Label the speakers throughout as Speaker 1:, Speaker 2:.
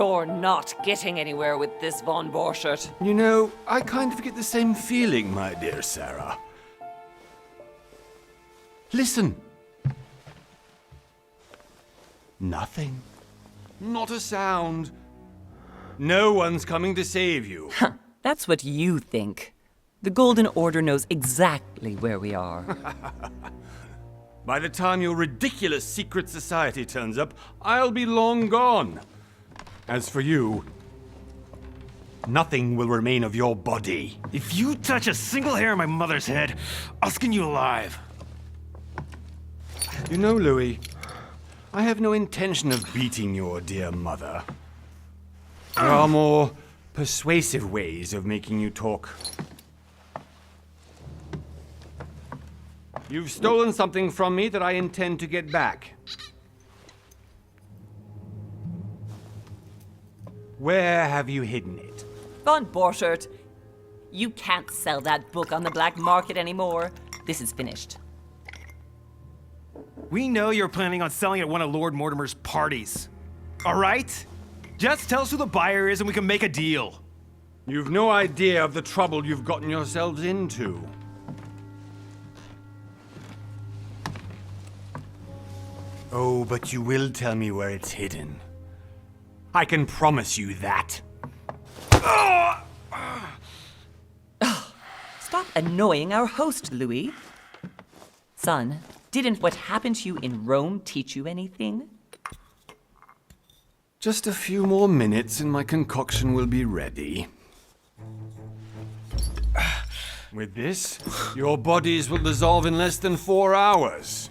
Speaker 1: You're not getting anywhere with this, von Borchert.
Speaker 2: You know, I kind of get the same feeling, my dear Sarah. Listen. Nothing. Not a sound. No one's coming to save you.
Speaker 1: That's what you think. The Golden Order knows exactly where we are.
Speaker 2: By the time your ridiculous secret society turns up, I'll be long gone. As for you, nothing will remain of your body.
Speaker 3: If you touch a single hair on my mother's head, I'll skin you alive.
Speaker 2: You know, Louis, I have no intention of beating your dear mother. There are more persuasive ways of making you talk. You've stolen something from me that I intend to get back. Where have you hidden it?
Speaker 1: Von Borchert, you can't sell that book on the black market anymore. This is finished.
Speaker 3: We know you're planning on selling at one of Lord Mortimer's parties. All right? Just tell us who the buyer is and we can make a deal.
Speaker 2: You've no idea of the trouble you've gotten yourselves into. Oh, but you will tell me where it's hidden. I can promise you that.
Speaker 1: Stop annoying our host, Louis. Son, didn't what happened to you in Rome teach you anything?
Speaker 2: Just a few more minutes and my concoction will be ready. With this, your bodies will dissolve in less than 4 hours.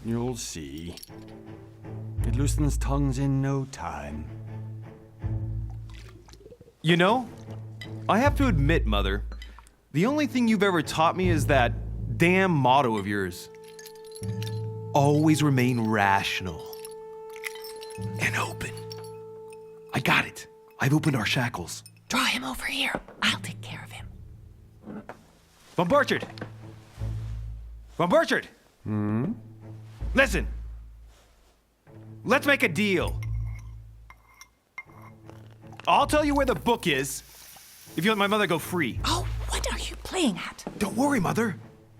Speaker 2: You'll see. It loosens tongues in no time.
Speaker 3: You know, I have to admit, Mother, the only thing you've ever taught me is that damn motto of yours. Always remain rational. And open. I got it. I've opened our shackles.
Speaker 1: Draw him over here. I'll take care of him.
Speaker 3: Von Borchert! Von Borchert! Listen. Let's make a deal. I'll tell you where the book is if you let my mother go free.
Speaker 1: Oh, what are you playing at?
Speaker 3: Don't worry, Mother.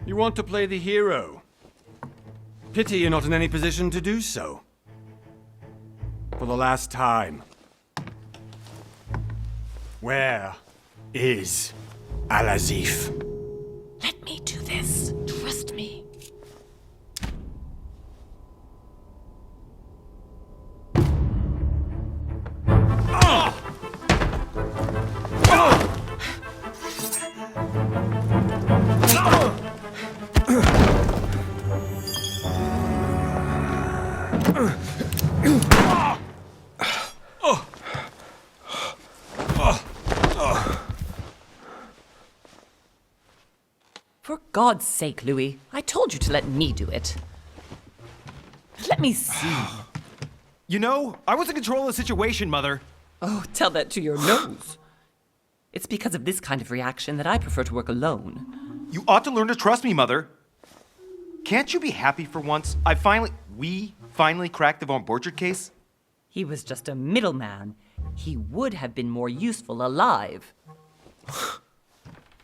Speaker 2: You want to play the hero. Pity you're not in any position to do so. For the last time. Where is Al-Azif?
Speaker 1: Let me do this. Trust me. For God's sake, Louis, I told you to let me do it. Let me see.
Speaker 3: You know, I was in control of the situation, Mother.
Speaker 1: Oh, tell that to your nose. It's because of this kind of reaction that I prefer to work alone.
Speaker 3: You ought to learn to trust me, Mother. Can't you be happy for once? We finally cracked the Von Borchert case?
Speaker 1: He was just a middleman. He would have been more useful alive.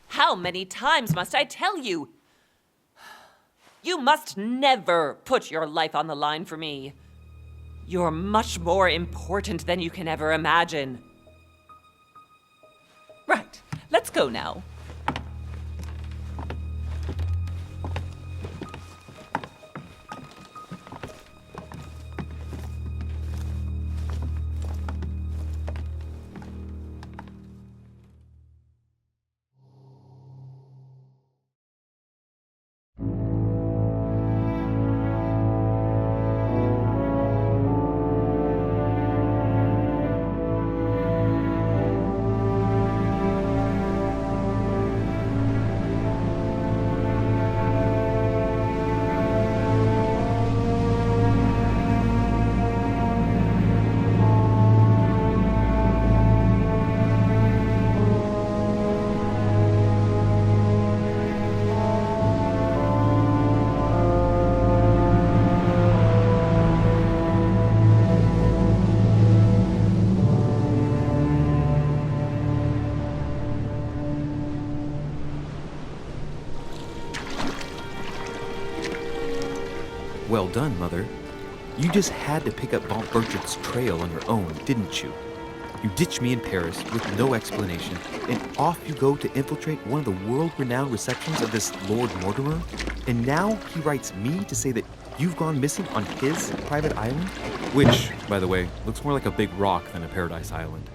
Speaker 1: How many times must I tell you? You must never put your life on the line for me. You're much more important than you can ever imagine. Right, let's go now.
Speaker 3: Well done, Mother. You just had to pick up Von Burchett's trail on your own, didn't you? You ditched me in Paris with no explanation, and off you go to infiltrate one of the world-renowned receptions of this Lord Mortimer? And now he writes me to say that you've gone missing on his private island? Which, by the way, looks more like a big rock than a paradise island.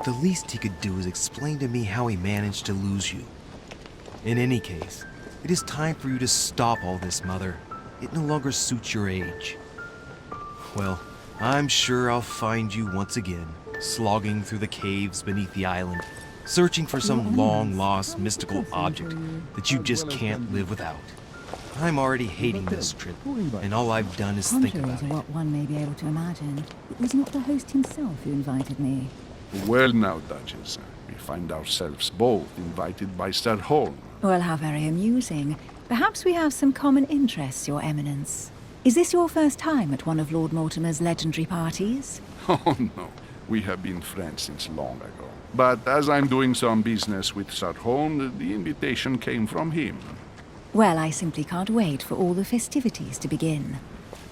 Speaker 4: The least he could do is explain to me how he managed to lose you. In any case, it is time for you to stop all this, Mother. It no longer suits your age. Well, I'm sure I'll find you once again, slogging through the caves beneath the island, searching for some long-lost mystical object that you just can't live without. I'm already hating this trip, and all I've done is think
Speaker 5: Contrary
Speaker 4: about
Speaker 5: to
Speaker 4: it.
Speaker 5: what one may be able to imagine, it was not the host himself who invited me.
Speaker 6: Well now, Duchess, we find ourselves both invited by Sir Holm.
Speaker 5: Well, how very amusing. Perhaps we have some common interests, Your Eminence. Is this your first time at one of Lord Mortimer's legendary parties?
Speaker 6: Oh no, we have been friends since long ago. But as I'm doing some business with Sir Holm, the invitation came from him.
Speaker 5: Well, I simply can't wait for all the festivities to begin.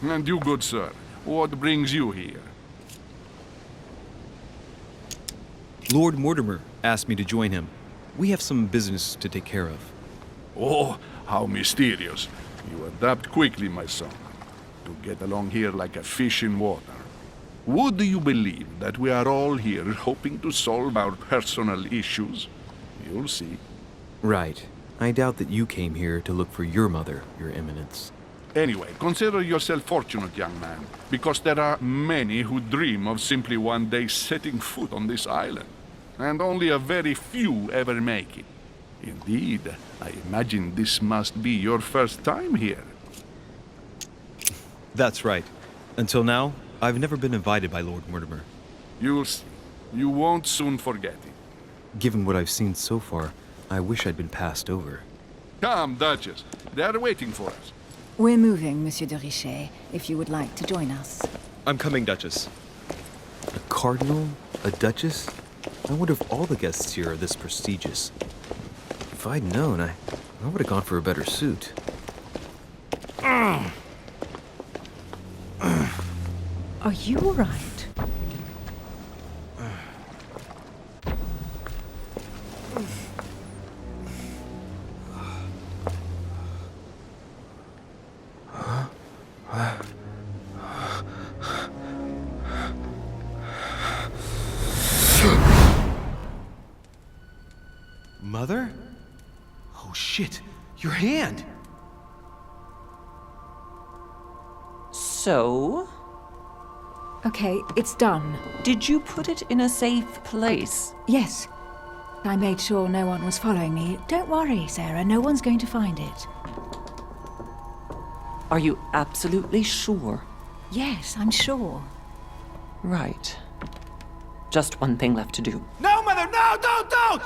Speaker 6: And you, good sir, what brings you here?
Speaker 3: Lord Mortimer asked me to join him. We have some business to take care of.
Speaker 6: Oh, how mysterious. You adapt quickly, my son. You get along here like a fish in water. Would you believe that we are all here hoping to solve our personal issues? You'll see.
Speaker 3: Right. I doubt that you came here to look for your mother, Your Eminence.
Speaker 6: Anyway, consider yourself fortunate, young man, because there are many who dream of simply one day setting foot on this island, and only a very few ever make it. Indeed, I imagine this must be your first time here.
Speaker 3: That's right. Until now, I've never been invited by Lord Mortimer.
Speaker 6: You'll see. You won't soon forget it.
Speaker 3: Given what I've seen so far, I wish I'd been passed over.
Speaker 6: Come, Duchess. They are waiting for us.
Speaker 5: We're moving, Monsieur de Richet, if you would like to join us.
Speaker 3: I'm coming, Duchess. A cardinal? A duchess? I wonder if all the guests here are this prestigious. If I'd known, I would have gone for a better suit.
Speaker 5: Are you all right?
Speaker 4: Mother? Oh shit, your hand!
Speaker 1: So,
Speaker 5: Okay, it's done.
Speaker 1: did you put it in a safe place?
Speaker 5: Yes. I made sure no one was following me. Don't worry, Sarah, no one's going to find it.
Speaker 1: Are you absolutely sure?
Speaker 5: Yes, I'm sure.
Speaker 1: Right. Just one thing left to do.
Speaker 4: No, Mother, no, don't!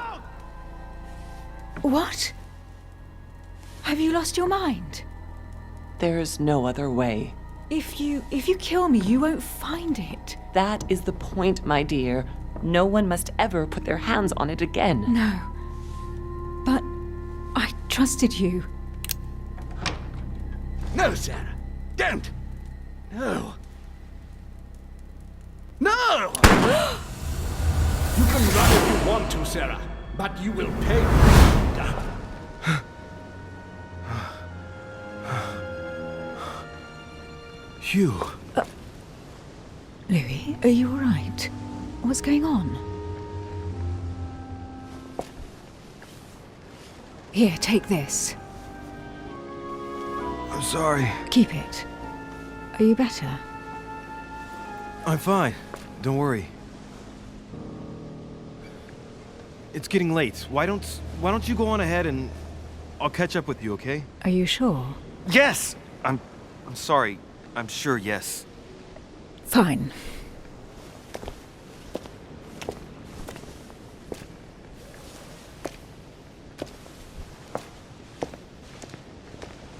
Speaker 5: What? Have you lost your mind?
Speaker 1: There's no other way.
Speaker 5: If you kill me, you won't find it.
Speaker 1: That is the point, my dear. No one must ever put their hands on it again.
Speaker 5: No. But I trusted you.
Speaker 7: No, Sarah. Don't. No. No! You can run if you want to, Sarah, but you will pay.
Speaker 4: Hugh.
Speaker 5: Louis, are you all right? What's going on? Here, take this.
Speaker 4: I'm sorry.
Speaker 5: Keep it. Are you better?
Speaker 4: I'm fine. Don't worry. It's getting late. Why don't you go on ahead and I'll catch up with you, okay?
Speaker 5: Are you sure?
Speaker 4: Yes! I'm sorry. I'm sure, yes.
Speaker 5: Fine.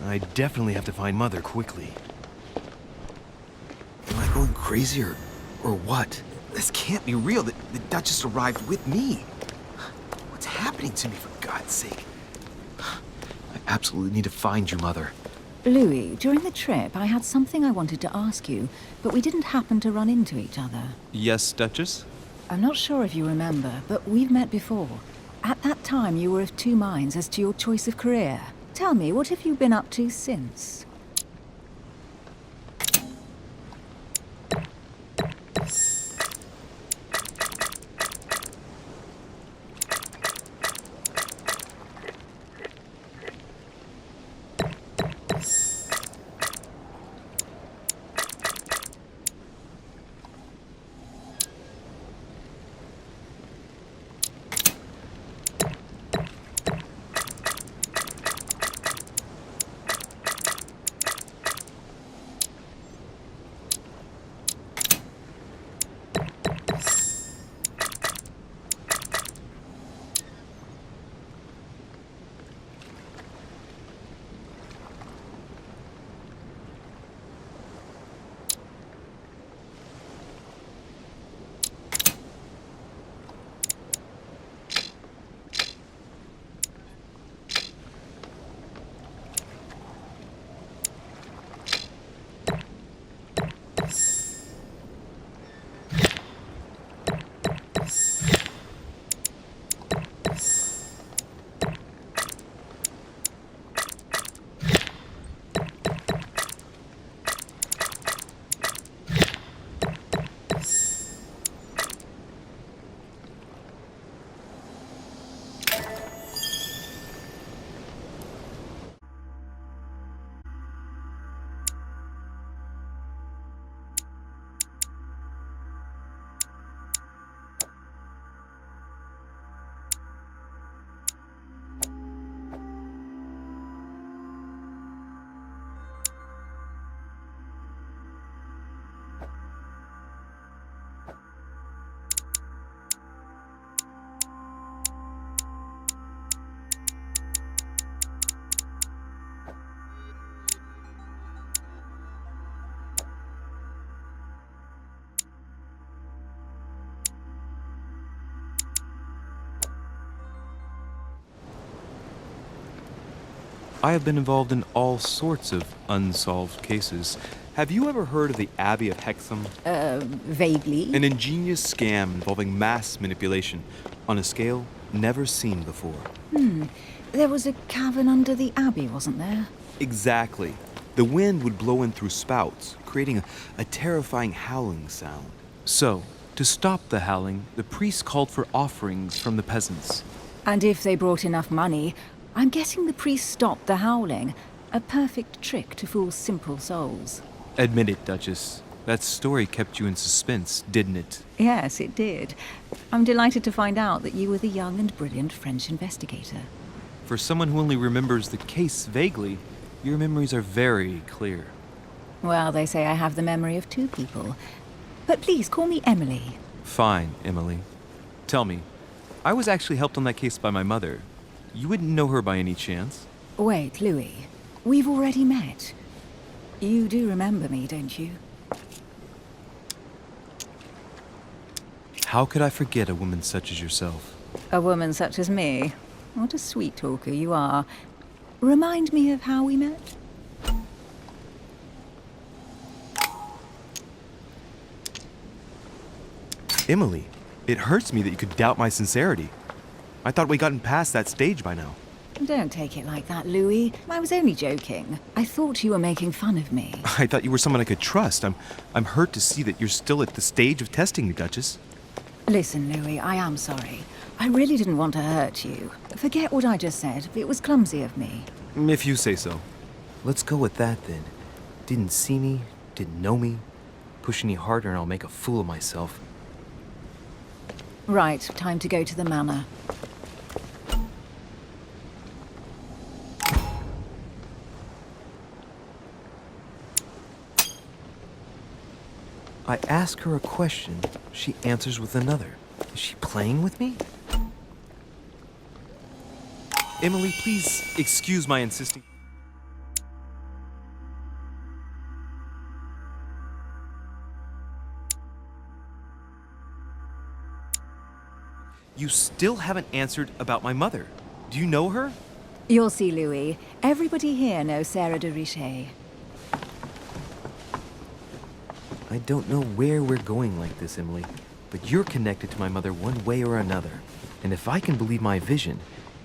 Speaker 4: I definitely have to find Mother quickly.
Speaker 3: Am I going crazy or
Speaker 4: Or what? This can't be real. The Duchess arrived with me. What's happening to me, for God's sake? I absolutely need to find you, Mother.
Speaker 5: Louis, during the trip, I had something I wanted to ask you, but we didn't happen to run into each other.
Speaker 3: Yes, Duchess?
Speaker 5: I'm not sure if you remember, but we've met before. At that time, you were of two minds as to your choice of career. Tell me, what have you been up to since?
Speaker 3: I have been involved in all sorts of unsolved cases. Have you ever heard of the Abbey of Hexham?
Speaker 5: Vaguely.
Speaker 3: An ingenious scam involving mass manipulation on a scale never seen before.
Speaker 5: There was a cavern under the abbey, wasn't there?
Speaker 3: Exactly. The wind would blow in through spouts, creating a terrifying howling sound. So, to stop the howling, the priests called for offerings from the peasants.
Speaker 5: And if they brought enough money, I'm guessing the priest stopped the howling. A perfect trick to fool simple souls.
Speaker 3: Admit it, Duchess. That story kept you in suspense, didn't it?
Speaker 5: Yes, it did. I'm delighted to find out that you were the young and brilliant French investigator.
Speaker 3: For someone who only remembers the case vaguely, your memories are very clear.
Speaker 5: Well, they say I have the memory of two people. But please, call me Emily.
Speaker 3: Fine, Emily. Tell me, I was actually helped on that case by my mother. You wouldn't know her by any chance?
Speaker 5: Wait, Louis. We've already met. You do remember me, don't you?
Speaker 3: How could I forget a woman such as yourself?
Speaker 5: A woman such as me? What a sweet talker you are. Remind me of how we met?
Speaker 3: Emily, it hurts me that you could doubt my sincerity. I thought we'd gotten past that stage by now.
Speaker 5: Don't take it like that, Louis. I was only joking. I thought you were making fun of me.
Speaker 3: I thought you were someone I could trust. I'm hurt to see that you're still at the stage of testing me, Duchess.
Speaker 5: Listen, Louis, I am sorry. I really didn't want to hurt you. Forget what I just said. It was clumsy of me.
Speaker 3: If you say so.
Speaker 4: Let's go with that then. Didn't see me, didn't know me. Push any harder and I'll make a fool of myself.
Speaker 5: Right, time to go to the manor.
Speaker 4: I ask her a question, she answers with another. Is she playing with me?
Speaker 3: Emily, please excuse my insisting.
Speaker 4: You still haven't answered about my mother. Do you know her?
Speaker 5: You'll see, Louis. Everybody here knows Sarah de Richet.
Speaker 4: I don't know where we're going like this, Emily, but you're connected to my mother one way or another. And if I can believe my vision,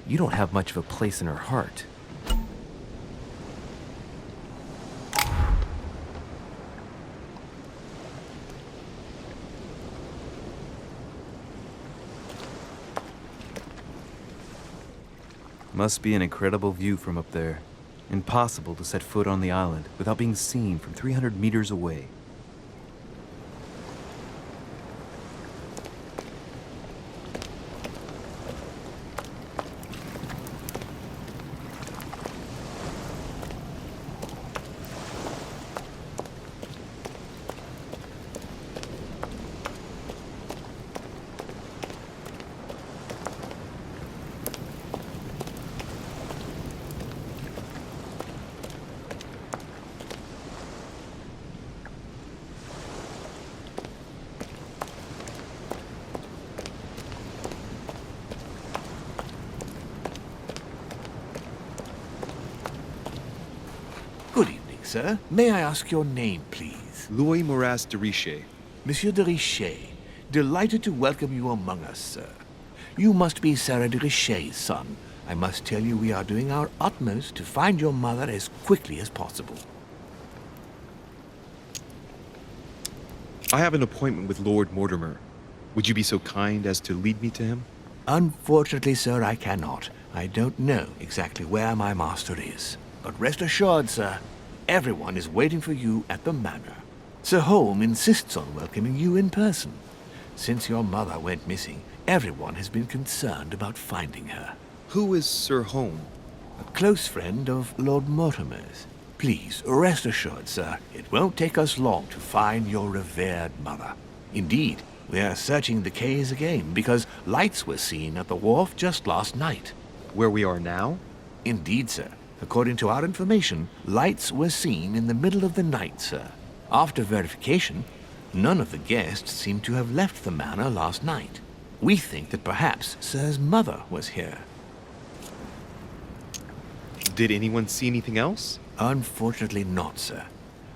Speaker 4: you don't have much of a place in her heart. Must be an incredible view from up there. Impossible to set foot on the island without being seen from 300 meters away.
Speaker 8: Good evening, sir. May I ask your name, please?
Speaker 4: Louis Moras de Richet.
Speaker 8: Monsieur de Richet. Delighted to welcome you among us, sir. You must be Sarah de Richet's son. I must tell you we are doing our utmost to find your mother as quickly as possible.
Speaker 4: I have an appointment with Lord Mortimer. Would you be so kind as to lead me to him?
Speaker 8: Unfortunately, sir, I cannot. I don't know exactly where my master is. But rest assured, sir, everyone is waiting for you at the manor. Sir Holm insists on welcoming you in person. Since your mother went missing, everyone has been concerned about finding her.
Speaker 4: Who is Sir Holm?
Speaker 8: A close friend of Lord Mortimer's. Please, rest assured, sir, it won't take us long to find your revered mother. Indeed, we are searching the quays again because lights were seen at the wharf just last night.
Speaker 4: Where we are now?
Speaker 8: Indeed, sir. According to our information, lights were seen in the middle of the night, sir. After verification, none of the guests seem to have left the manor last night. We think that perhaps Sir's mother was here.
Speaker 4: Did anyone see anything else?
Speaker 8: Unfortunately not, sir.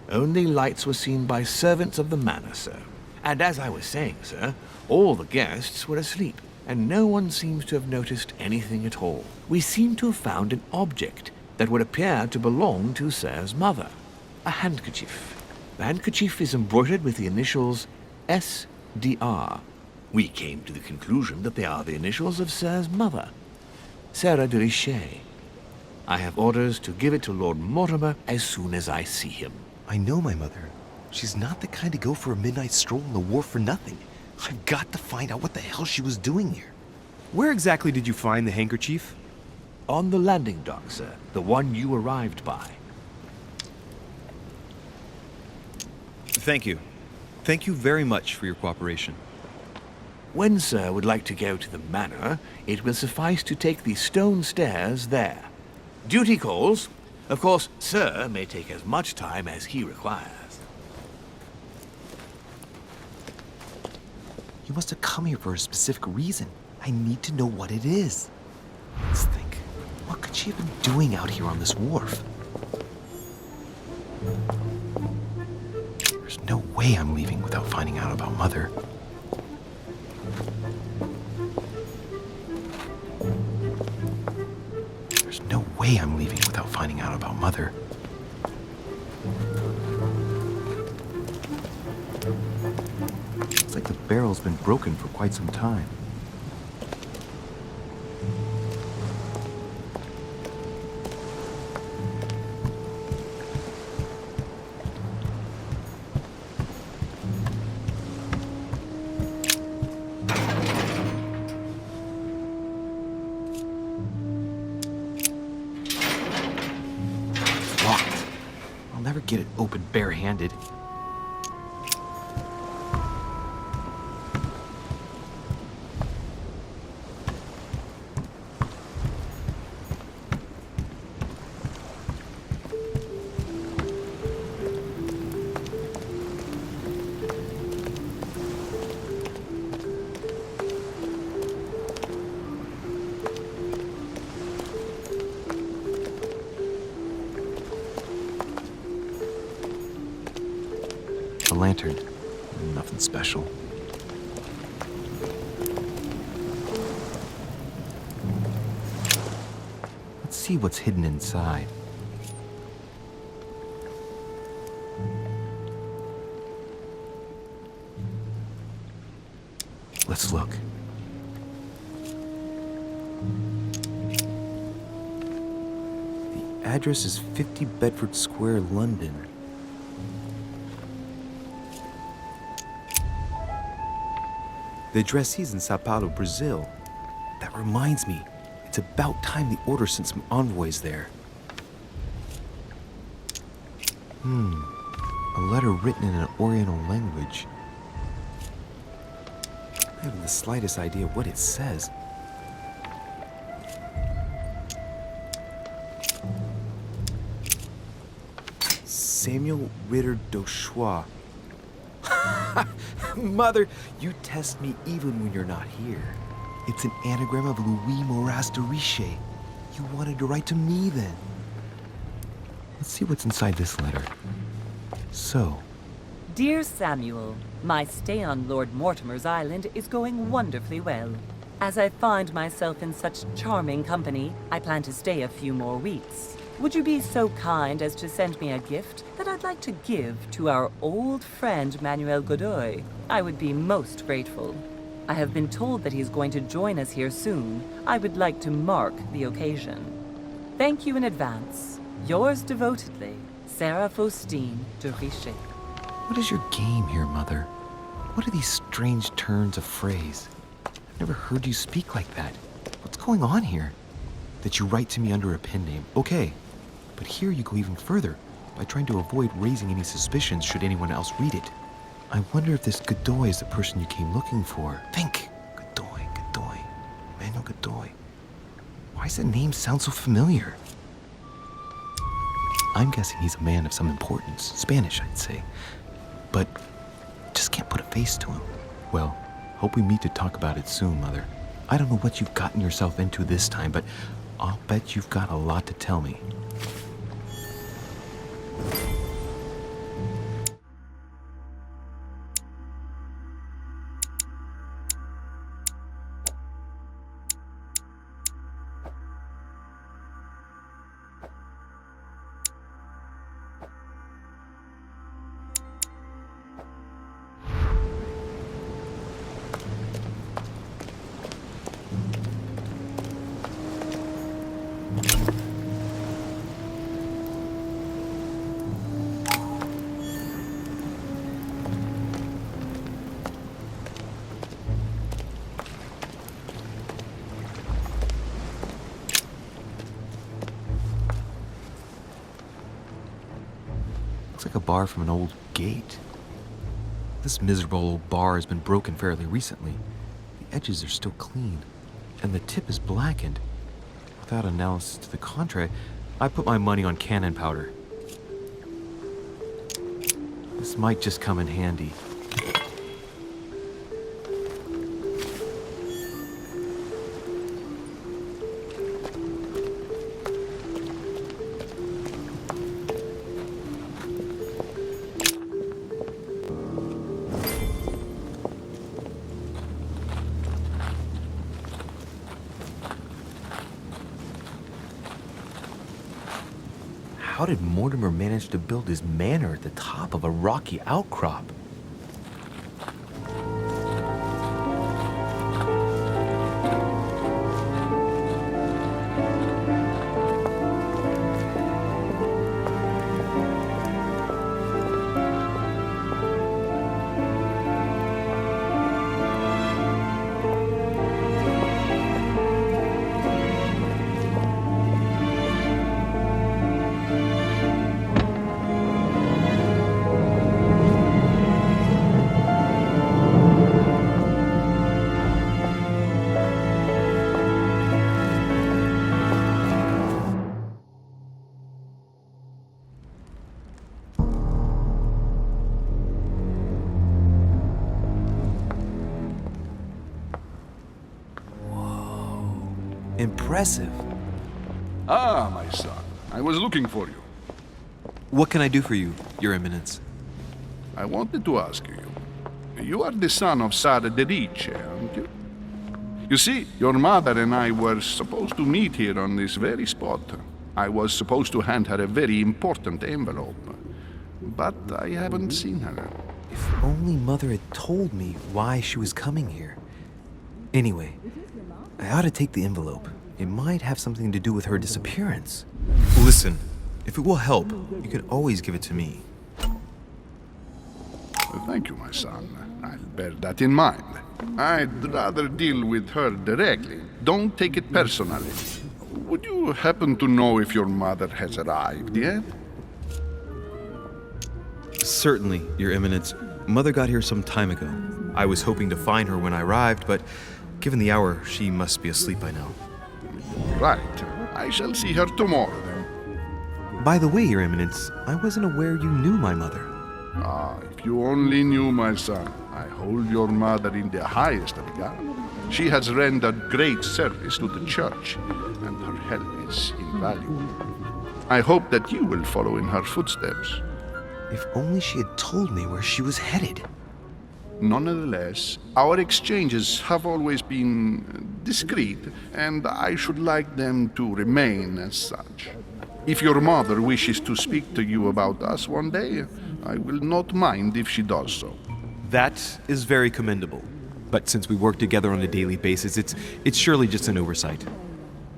Speaker 8: Only lights were seen by servants of the manor, sir. And as I was saying, sir, all the guests were asleep, and no one seems to have noticed anything at all. We seem to have found an object that would appear to belong to Sir's mother. A handkerchief. The handkerchief is embroidered with the initials S.D.R. We came to the conclusion that they are the initials of Sir's mother, Sarah de Richet. I have orders to give it to Lord Mortimer as soon as I see him.
Speaker 4: I know my mother. She's not the kind to go for a midnight stroll on the wharf for nothing. I've got to find out what the hell she was doing here. Where exactly did you find the handkerchief?
Speaker 8: On the landing dock, sir. The one you arrived by.
Speaker 4: Thank you. Thank you very much for your cooperation.
Speaker 8: When Sir would like to go to the manor, it will suffice to take the stone stairs there. Duty calls. Of course, Sir may take as much time as he requires.
Speaker 4: You must have come here for a specific reason. I need to know what it is. Let's think. What could she have been doing out here on this wharf? There's no way I'm leaving without finding out about Mother. There's no way I'm leaving without finding out about Mother. It's like the barrel's been broken for quite some time. Locked. I'll never get it open barehanded. lantern. Nothing special. Let's see what's hidden inside. Let's look. The address is 50 Bedford Square, London. The addressee's in Sao Paulo, Brazil. That reminds me, it's about time the Order sent some envoys there. A letter written in an Oriental language. I haven't the slightest idea what it says. Samuel Ritter Dauchois. Mother, you test me even when you're not here. It's an anagram of Louis Moras de Riche. You wanted to write to me then. Let's see what's inside this letter. So,
Speaker 9: Dear Samuel, my stay on Lord Mortimer's island is going wonderfully well. As I find myself in such charming company, I plan to stay a few more weeks. Would you be so kind as to send me a gift that I'd like to give to our old friend Manuel Godoy? I would be most grateful. I have been told that he's going to join us here soon. I would like to mark the occasion. Thank you in advance. Yours devotedly, Sarah Faustine de Riche.
Speaker 4: what is your game here, Mother? What are these strange turns of phrase? I've never heard you speak like that. What's going on here? That you write to me under a pen name, okay. But here you go even further, by trying to avoid raising any suspicions should anyone else read it. I wonder if this Godoy is the person you came looking for. Think! Godoy. Manuel Godoy. Why does that name sound so familiar? I'm guessing he's a man of some importance. Spanish, I'd say. But just can't put a face to him. Well, hope we meet to talk about it soon, Mother. I don't know what you've gotten yourself into this time, but I'll bet you've got a lot to tell me. Looks like a bar from an old gate. This miserable old bar has been broken fairly recently. The edges are still clean, and the tip is blackened. Without analysis to the contrary, I put my money on cannon powder. This might just come in handy. How did Mortimer manage to build his manor at the top of a rocky outcrop? Impressive.
Speaker 6: Ah, my son. I was looking for you.
Speaker 4: What can I do for you, Your Eminence?
Speaker 6: I wanted to ask you. You are the son of Sara de Ricci, aren't you? You see, your mother and I were supposed to meet here on this very spot. I was supposed to hand her a very important envelope. But I haven't seen her.
Speaker 4: If only Mother had told me why she was coming here. Anyway, I ought to take the envelope. It might have something to do with her disappearance. Listen, if it will help, you can always give it to me.
Speaker 6: Thank you, my son. I'll bear that in mind. I'd rather deal with her directly. Don't take it personally. Would you happen to know if your mother has arrived yet?
Speaker 4: Certainly, Your Eminence. Mother got here some time ago. I was hoping to find her when I arrived, but given the hour, she must be asleep by now.
Speaker 6: Right. I shall see her tomorrow, then.
Speaker 4: By the way, Your Eminence, I wasn't aware you knew my mother.
Speaker 6: Ah, if you only knew, my son. I hold your mother in the highest regard. She has rendered great service to the church, and her help is invaluable. I hope that you will follow in her footsteps.
Speaker 4: If only she had told me where she was headed.
Speaker 6: Nonetheless, our exchanges have always been discreet, and I should like them to remain as such. If your mother wishes to speak to you about us one day, I will not mind if she does so.
Speaker 4: That is very commendable. But since we work together on a daily basis, it's surely just an oversight.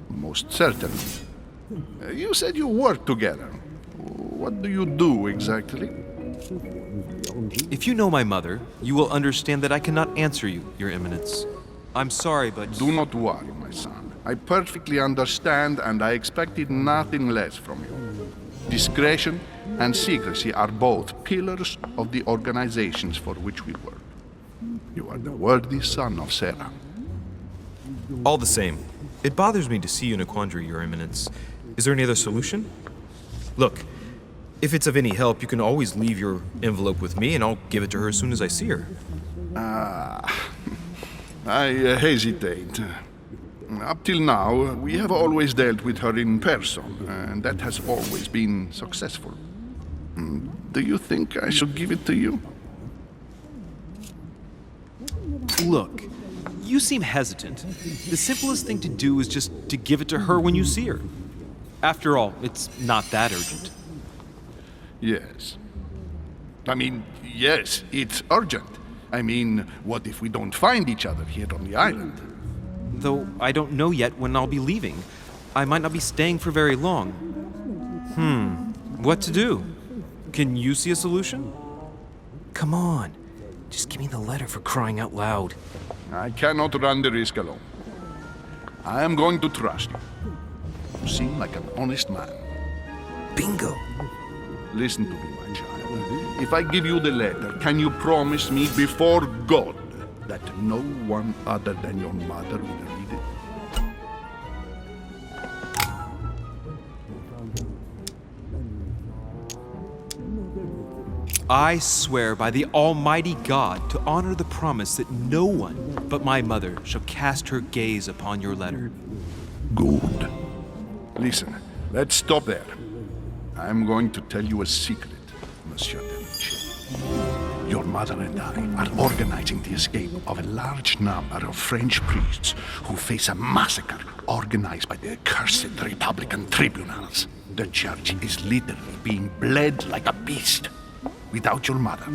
Speaker 6: Most certainly. You said you work together. What do you do exactly?
Speaker 4: If you know my mother, you will understand that I cannot answer you, Your Eminence. I'm sorry, but...
Speaker 6: Do not worry, my son. I perfectly understand, and I expected nothing less from you. Discretion and secrecy are both pillars of the organizations for which we work. You are the worthy son of Sarah.
Speaker 4: All the same, it bothers me to see you in a quandary, Your Eminence. Is there any other solution? Look, if it's of any help, you can always leave your envelope with me, and I'll give it to her as soon as I see her.
Speaker 6: I hesitate. Up till now, we have always dealt with her in person, and that has always been successful. Do you think I should give it to you?
Speaker 4: Look, you seem hesitant. The simplest thing to do is just to give it to her when you see her. After all, it's not that urgent.
Speaker 6: Yes. I mean, yes, it's urgent. I mean, what if we don't find each other here on the island?
Speaker 4: Though I don't know yet when I'll be leaving. I might not be staying for very long. What to do? Can you see a solution? Come on. Just give me the letter, for crying out loud.
Speaker 6: I cannot run the risk alone. I am going to trust you. You seem like an honest man.
Speaker 4: Bingo.
Speaker 6: Listen to me, my child. If I give you the letter, can you promise me before God that no one other than your mother will read it?
Speaker 4: I swear by the Almighty God to honor the promise that no one but my mother shall cast her gaze upon your letter.
Speaker 6: Good. Listen, let's stop there. I'm going to tell you a secret, Monsieur de Ricci. Your mother and I are organizing the escape of a large number of French priests who face a massacre organized by the accursed Republican tribunals. The church is literally being bled like a beast. Without your mother,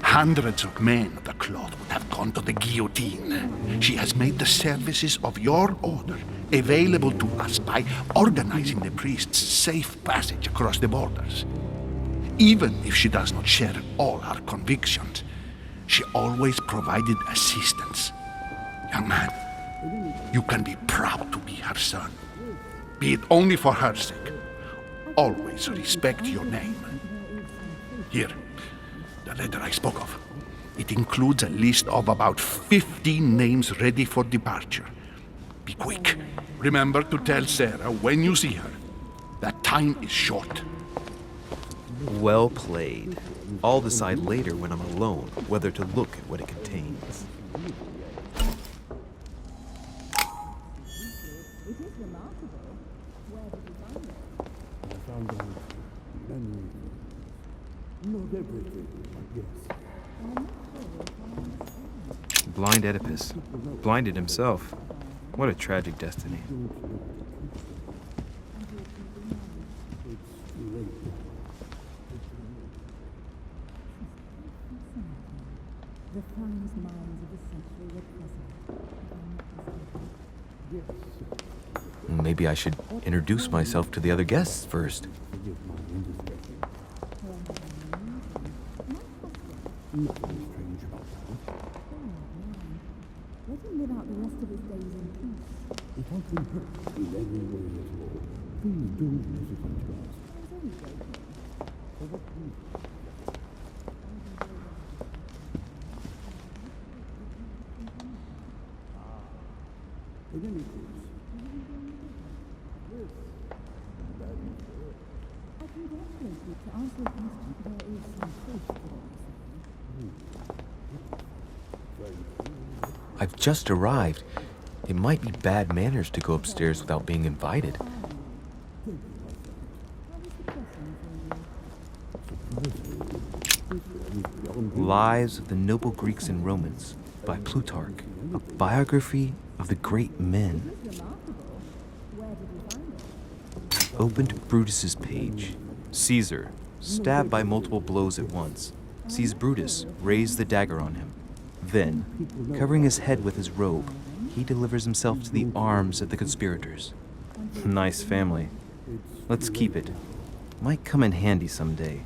Speaker 6: hundreds of men of the cloth would have gone to the guillotine. She has made the services of your order available to us by organizing the priests' safe passage across the borders. Even if she does not share all our convictions, she always provided assistance. Young man, you can be proud to be her son. Be it only for her sake. Always respect your name. Here, the letter I spoke of. It includes a list of about 15 names ready for departure. Be quick. Remember to tell Sarah when you see her that time is short.
Speaker 4: Well played. I'll decide later when I'm alone whether to look at what it contains. Blind Oedipus. Blinded himself. What a tragic destiny. Maybe I should introduce myself to the other guests first. I've just arrived. It might be bad manners to go upstairs without being invited. Lives of the Noble Greeks and Romans by Plutarch, a biography of the great men. Open to Brutus's page. Caesar, stabbed by multiple blows at once, sees Brutus raise the dagger on him. Then, covering his head with his robe, he delivers himself to the arms of the conspirators. Nice family. Let's keep it. Might come in handy someday.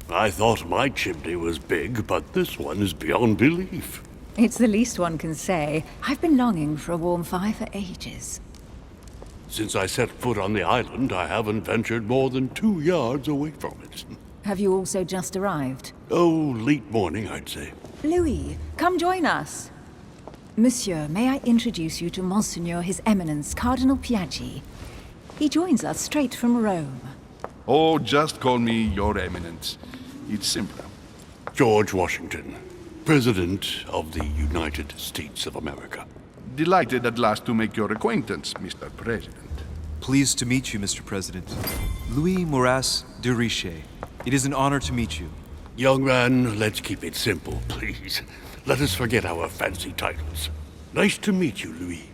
Speaker 10: I thought my chimney was big, but this one is beyond belief.
Speaker 5: It's the least one can say. I've been longing for a warm fire for ages.
Speaker 10: Since I set foot on the island, I haven't ventured more than 2 yards away from it.
Speaker 5: Have you also just arrived?
Speaker 10: Oh, late morning, I'd say.
Speaker 5: Louis, come join us. Monsieur, may I introduce you to Monseigneur His Eminence, Cardinal Piaggi. He joins us straight from Rome.
Speaker 6: Oh, just call me Your Eminence. It's simpler.
Speaker 10: George Washington, President of the United States of America.
Speaker 6: Delighted at last to make your acquaintance, Mr. President.
Speaker 4: Pleased to meet you, Mr. President. Louis Maurras de Richet. It is an honor to meet you.
Speaker 10: Young man, let's keep it simple, please. Let us forget our fancy titles. Nice to meet you, Louis.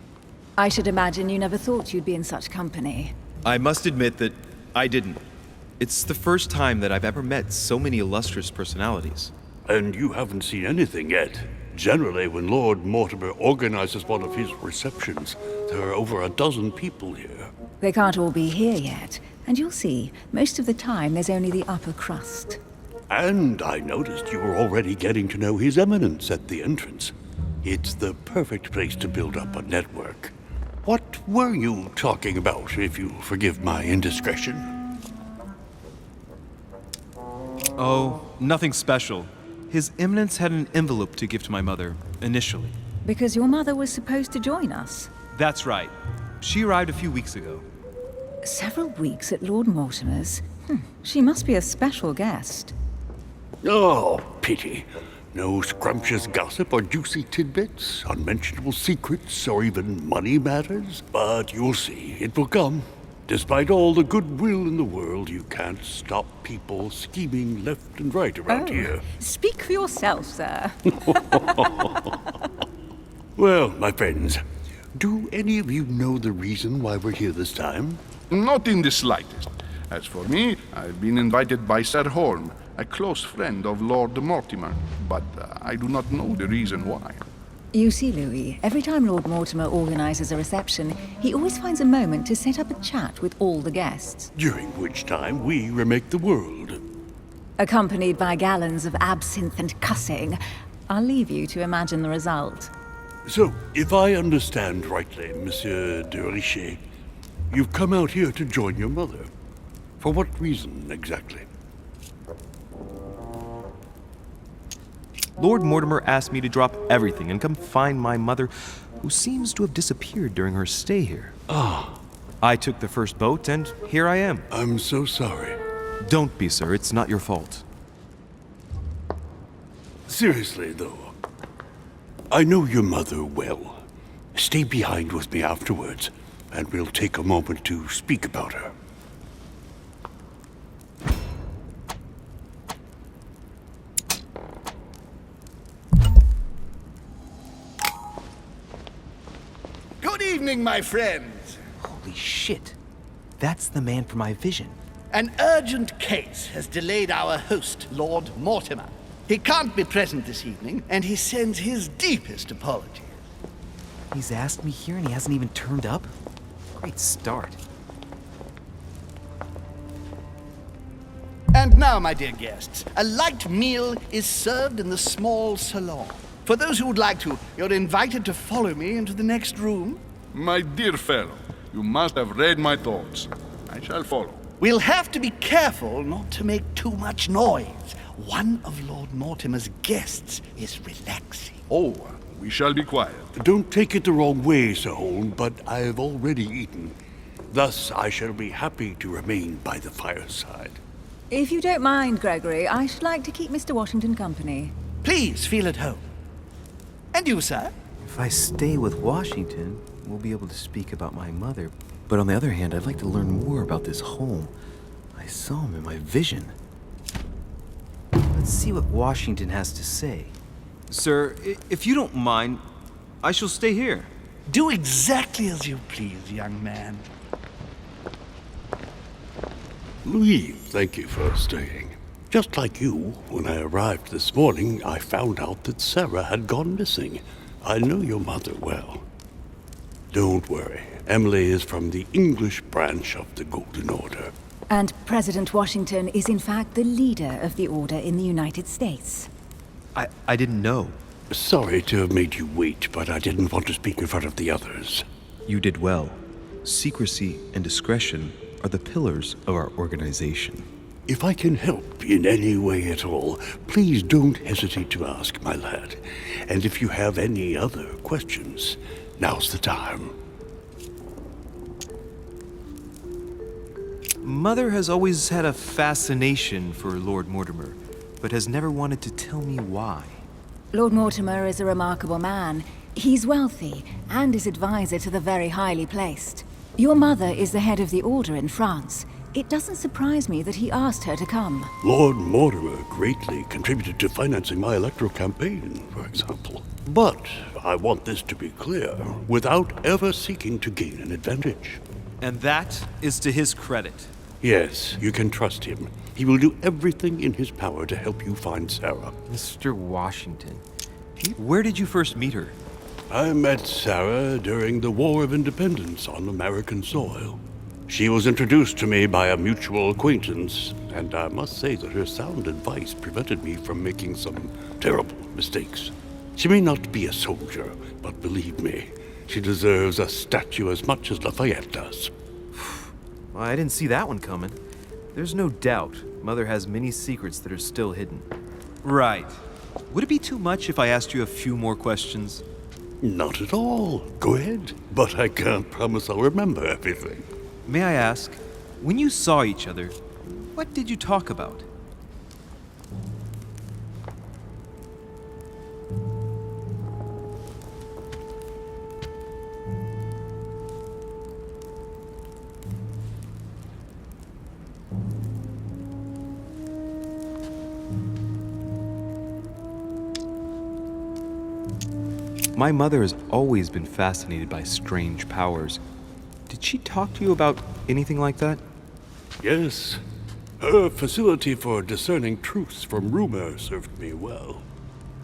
Speaker 5: I should imagine you never thought you'd be in such company.
Speaker 4: I must admit that I didn't. It's the first time that I've ever met so many illustrious personalities.
Speaker 10: And you haven't seen anything yet. Generally, when Lord Mortimer organizes one of his receptions, there are over a dozen people here.
Speaker 5: They can't all be here yet, and you'll see, most of the time there's only the upper crust.
Speaker 10: And I noticed you were already getting to know His Eminence at the entrance. It's the perfect place to build up a network. What were you talking about, if you forgive my indiscretion?
Speaker 4: Oh, nothing special. His Eminence had an envelope to give to my mother, initially.
Speaker 5: Because your mother was supposed to join us.
Speaker 4: That's right. She arrived a few weeks ago.
Speaker 5: Several weeks at Lord Mortimer's? She must be a special guest.
Speaker 10: Oh, pity. No scrumptious gossip or juicy tidbits, unmentionable secrets, or even money matters. But you'll see, it will come. Despite all the goodwill in the world, you can't stop people scheming left and right around here.
Speaker 5: Speak for yourself, sir.
Speaker 10: Well, my friends, do any of you know the reason why we're here this time?
Speaker 6: Not in the slightest. As for me, I've been invited by Sir Horn, a close friend of Lord Mortimer, but I do not know the reason why.
Speaker 5: You see, Louis, every time Lord Mortimer organizes a reception, he always finds a moment to set up a chat with all the guests.
Speaker 10: During which time we remake the world.
Speaker 5: Accompanied by gallons of absinthe and cussing. I'll leave you to imagine the result.
Speaker 10: So, if I understand rightly, Monsieur de Richet, you've come out here to join your mother. For what reason, exactly?
Speaker 4: Lord Mortimer asked me to drop everything and come find my mother, who seems to have disappeared during her stay here.
Speaker 10: Ah.
Speaker 4: I took the first boat, and here I am.
Speaker 10: I'm so sorry.
Speaker 4: Don't be, sir. It's not your fault.
Speaker 10: Seriously, though, I know your mother well. Stay behind with me afterwards, and we'll take a moment to speak about her.
Speaker 7: Good evening, my friends.
Speaker 4: Holy shit. That's the man from my vision.
Speaker 7: An urgent case has delayed our host, Lord Mortimer. He can't be present this evening, and he sends his deepest apologies.
Speaker 4: He's asked me here and he hasn't even turned up? Great start.
Speaker 7: And now, my dear guests, a light meal is served in the small salon. For those who would like to, you're invited to follow me into the next room.
Speaker 6: My dear fellow, you must have read my thoughts. I shall follow.
Speaker 7: We'll have to be careful not to make too much noise. One of Lord Mortimer's guests is relaxing.
Speaker 6: Oh, we shall be quiet.
Speaker 10: Don't take it the wrong way, Sir Holm, but I've already eaten. Thus, I shall be happy to remain by the fireside.
Speaker 5: If you don't mind, Gregory, I should like to keep Mr. Washington company.
Speaker 7: Please feel at home. And you, sir?
Speaker 4: If I stay with Washington, we'll be able to speak about my mother. But on the other hand, I'd like to learn more about this home. I saw him in my vision. Let's see what Washington has to say.
Speaker 3: Sir, if you don't mind, I shall stay here.
Speaker 7: Do exactly as you please, young man.
Speaker 10: Louis, thank you for staying. Just like you, when I arrived this morning, I found out that Sarah had gone missing. I know your mother well. Don't worry. Emily is from the English branch of the Golden Order.
Speaker 5: And President Washington is in fact the leader of the Order in the United States.
Speaker 4: I didn't know.
Speaker 10: Sorry to have made you wait, but I didn't want to speak in front of the others.
Speaker 4: You did well. Secrecy and discretion are the pillars of our organization.
Speaker 10: If I can help in any way at all, please don't hesitate to ask, my lad. And if you have any other questions, now's the time.
Speaker 3: Mother has always had a fascination for Lord Mortimer, but has never wanted to tell me why.
Speaker 5: Lord Mortimer is a remarkable man. He's wealthy and is advisor to the very highly placed. Your mother is the head of the Order in France. It doesn't surprise me that he asked her to come.
Speaker 10: Lord Mortimer greatly contributed to financing my electoral campaign, for example. But I want this to be clear, without ever seeking to gain an advantage.
Speaker 3: And that is to his credit.
Speaker 10: Yes, you can trust him. He will do everything in his power to help you find Sarah.
Speaker 3: Mr. Washington, where did you first meet her?
Speaker 10: I met Sarah during the War of Independence on American soil. She was introduced to me by a mutual acquaintance, and I must say that her sound advice prevented me from making some terrible mistakes. She may not be a soldier, but believe me, she deserves a statue as much as Lafayette does.
Speaker 3: Well, I didn't see that one coming. There's no doubt Mother has many secrets that are still hidden. Right. Would it be too much if I asked you a few more questions?
Speaker 10: Not at all. Go ahead. But I can't promise I'll remember everything.
Speaker 3: May I ask, when you saw each other, what did you talk about? My mother has always been fascinated by strange powers. Did she talk to you about anything like that?
Speaker 10: Yes. Her facility for discerning truths from rumor served me well.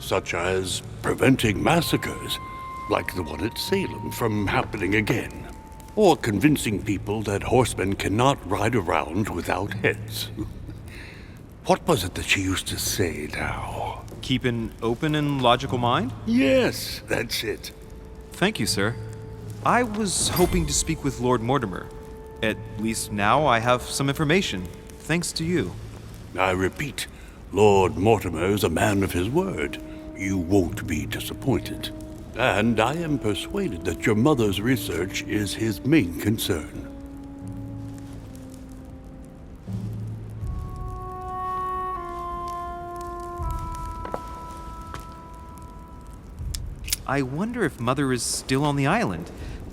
Speaker 10: Such as preventing massacres, like the one at Salem, from happening again. Or convincing people that horsemen cannot ride around without heads. What was it that she used to say now?
Speaker 3: Keep an open and logical mind?
Speaker 10: Yes, that's it.
Speaker 3: Thank you, sir. I was hoping to speak with Lord Mortimer. At least now I have some information, thanks to you.
Speaker 10: I repeat, Lord Mortimer is a man of his word. You won't be disappointed. And I am persuaded that your mother's research is his main concern.
Speaker 4: I wonder if Mother is still on the island.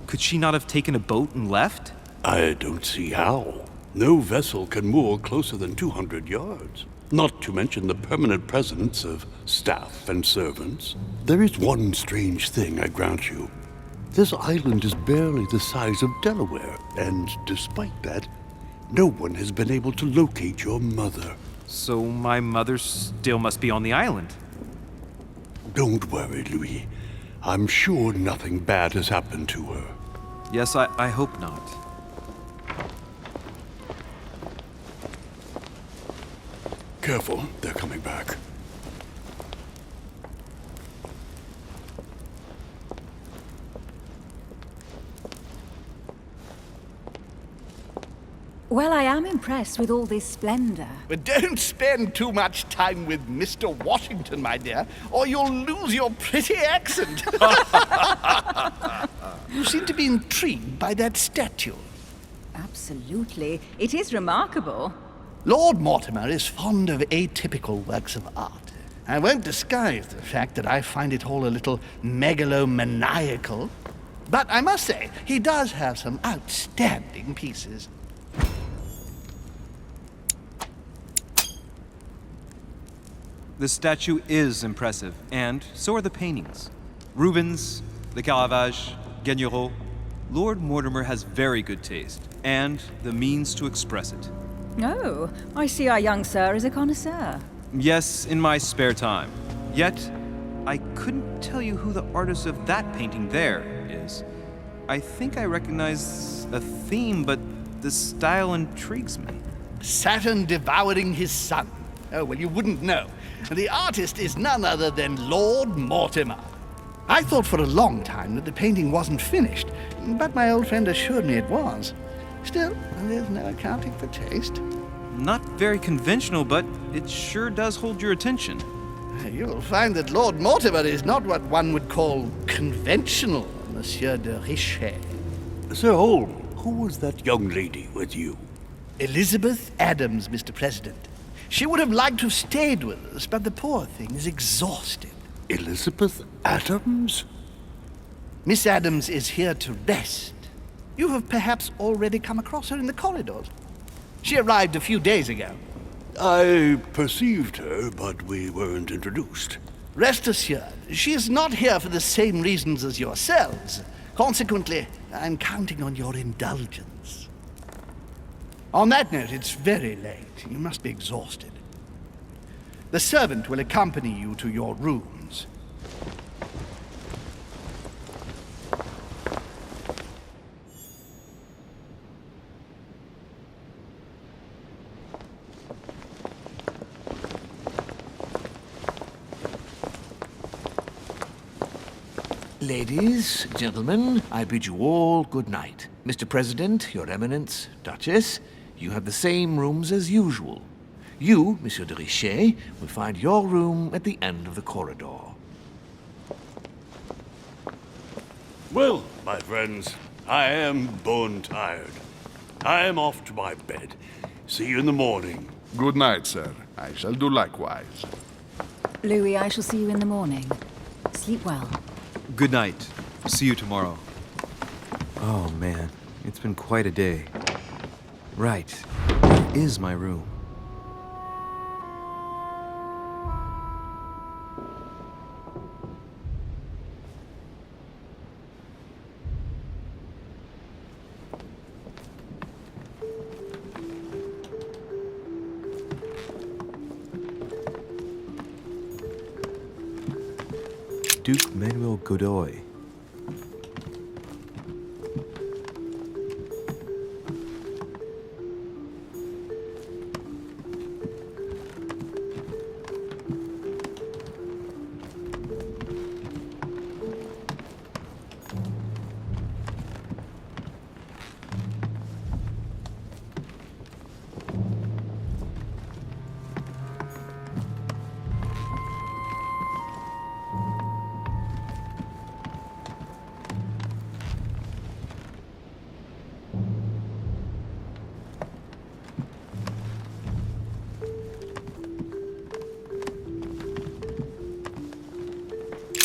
Speaker 4: Could she not have taken a boat and left?
Speaker 10: I don't see how. No vessel can moor closer than 200 yards. Not to mention the permanent presence of staff and servants. There is one strange thing, I grant you. This island is barely the size of Delaware, and despite that, no one has been able to locate your mother.
Speaker 4: So my mother still must be on the island.
Speaker 10: Don't worry, Louis. I'm sure nothing bad has happened to her.
Speaker 4: Yes, I hope not.
Speaker 10: Careful, they're coming back.
Speaker 5: Well, I am impressed with all this splendor.
Speaker 7: But don't spend too much time with Mr. Washington, my dear, or you'll lose your pretty accent. You seem to be intrigued by that statue.
Speaker 5: Absolutely. It is remarkable.
Speaker 7: Lord Mortimer is fond of atypical works of art. I won't disguise the fact that I find it all a little megalomaniacal. But I must say, he does have some outstanding pieces.
Speaker 4: The statue is impressive, and so are the paintings. Rubens, the Caravage, Guignero. Lord Mortimer has very good taste, and the means to express it.
Speaker 5: Oh, I see our young sir is a connoisseur.
Speaker 4: Yes, in my spare time. Yet, I couldn't tell you who the artist of that painting there is. I think I recognize a theme, but the style intrigues me.
Speaker 7: Saturn devouring his son. Oh, well, you wouldn't know. The artist is none other than Lord Mortimer. I thought for a long time that the painting wasn't finished, but my old friend assured me it was. Still, there's no accounting for taste.
Speaker 4: Not very conventional, but it sure does hold your attention.
Speaker 7: You'll find that Lord Mortimer is not what one would call conventional, Monsieur de Richet.
Speaker 10: Sir Holm, who was that young lady with you?
Speaker 7: Elizabeth Adams, Mr. President. She would have liked to have stayed with us, but the poor thing is exhausted.
Speaker 10: Elizabeth Adams?
Speaker 7: Miss Adams is here to rest. You have perhaps already come across her in the corridors. She arrived a few days ago.
Speaker 10: I perceived her, but we weren't introduced.
Speaker 7: Rest assured, she is not here for the same reasons as yourselves. Consequently, I'm counting on your indulgence. On that note, it's very late. You must be exhausted. The servant will accompany you to your rooms.
Speaker 8: Ladies, gentlemen, I bid you all good night. Mr. President, Your Eminence, Duchess, you have the same rooms as usual. You, Monsieur de Richet, will find your room at the end of the corridor.
Speaker 10: Well, my friends, I am bone tired. I am off to my bed. See you in the morning.
Speaker 6: Good night, sir. I shall do likewise.
Speaker 5: Louis, I shall see you in the morning. Sleep well.
Speaker 4: Good night. See you tomorrow. Oh man, it's been quite a day. Right. Where is my room? Duke Manuel Godoy.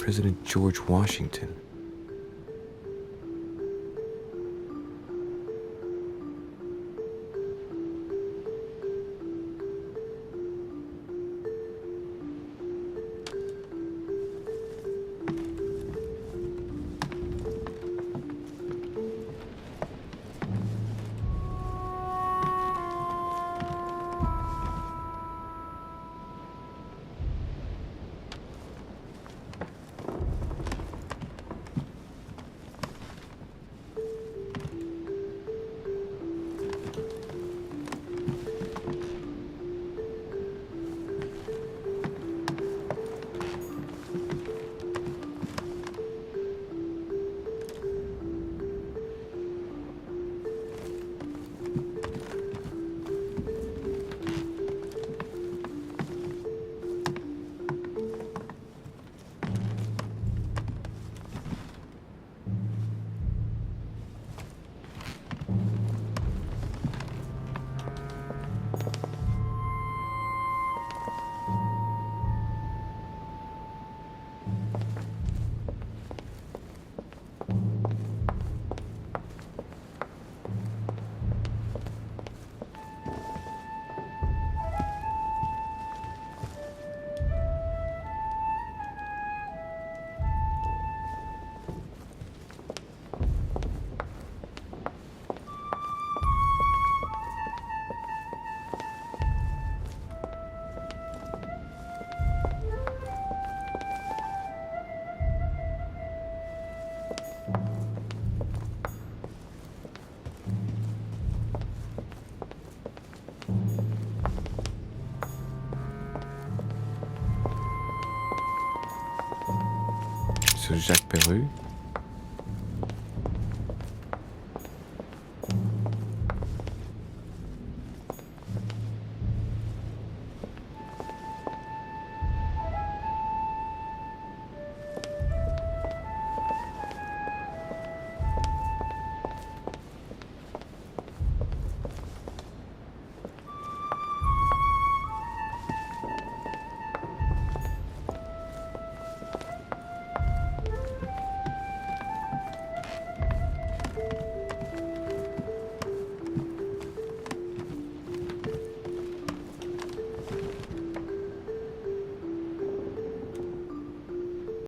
Speaker 4: President George Washington. Sir Jacques Peru,